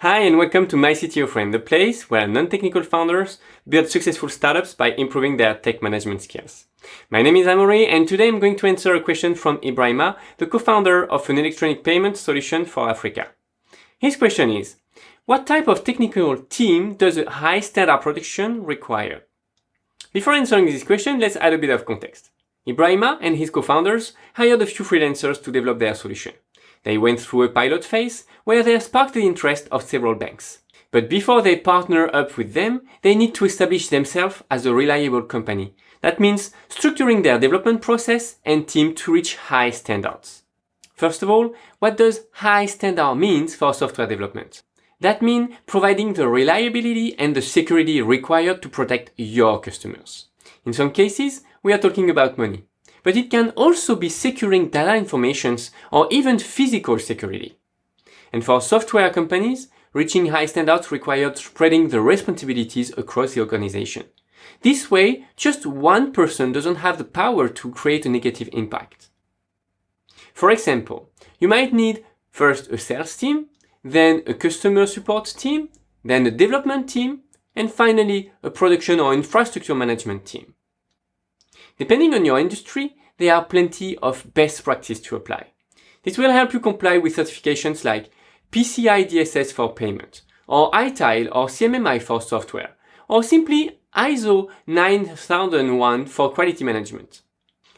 Hi and welcome to MyCTOfriend, the place where non-technical founders build successful startups by improving their tech management skills. My name is Amaury and today I'm going to answer a question from Ibrahima, the co-founder of an electronic payment solution for Africa. His question is, what type of technical team does a high standard production require? Before answering this question, let's add a bit of context. Ibrahima and his co-founders hired a few freelancers to develop their solution. They went through a pilot phase where they sparked the interest of several banks. But before they partner up with them, they need to establish themselves as a reliable company. That means structuring their development process and team to reach high standards. First of all, what does high standard mean for software development? That means providing the reliability and the security required to protect your customers. In some cases, we are talking about money. But it can also be securing data informations or even physical security. And for software companies, reaching high standards required spreading the responsibilities across the organization. This way, just one person doesn't have the power to create a negative impact. For example, you might need first a sales team, then a customer support team, then a development team, and finally a production or infrastructure management team. Depending on your industry, there are plenty of best practice to apply. This will help you comply with certifications like PCI DSS for payment, or ITIL or CMMI for software, or simply ISO 9001 for quality management.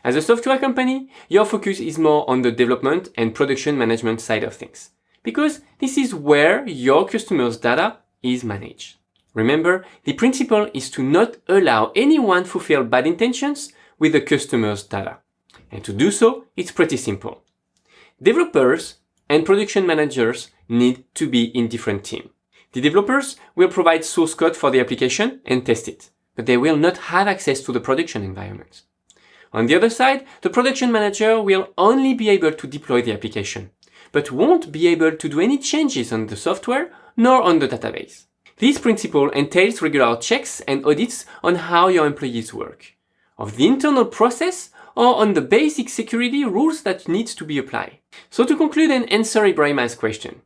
As a software company, your focus is more on the development and production management side of things, because this is where your customers' data is managed. Remember, the principle is to not allow anyone to fulfill bad intentions with the customer's data. And to do so, it's pretty simple. Developers and production managers need to be in different teams. The developers will provide source code for the application and test it, but they will not have access to the production environment. On the other side, the production manager will only be able to deploy the application, but won't be able to do any changes on the software nor on the database. This principle entails regular checks and audits on how your employees work, of the internal process or on the basic security rules that needs to be applied. So to conclude and answer Ibrahima's question,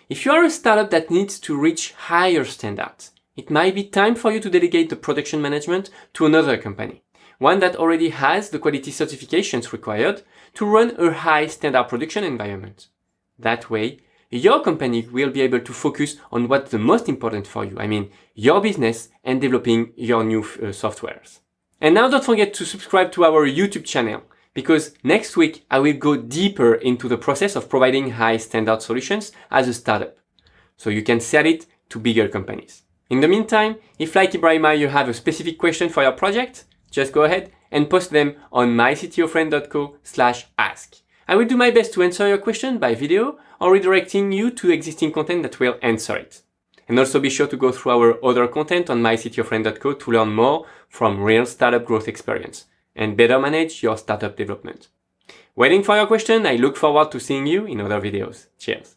if you are a startup that needs to reach higher standards, it might be time for you to delegate the production management to another company, one that already has the quality certifications required to run a high standard production environment. That way, your company will be able to focus on what's the most important for you, your business and developing your new softwares. And now don't forget to subscribe to our YouTube channel, because next week I will go deeper into the process of providing high standard solutions as a startup, so you can sell it to bigger companies. In the meantime, if like Ibrahima you have a specific question for your project, just go ahead and post them on myctofriend.co/ask. I will do my best to answer your question by video or redirecting you to existing content that will answer it. And also be sure to go through our other content on myctofriend.co to learn more from real startup growth experience and better manage your startup development. Waiting for your question, I look forward to seeing you in other videos. Cheers.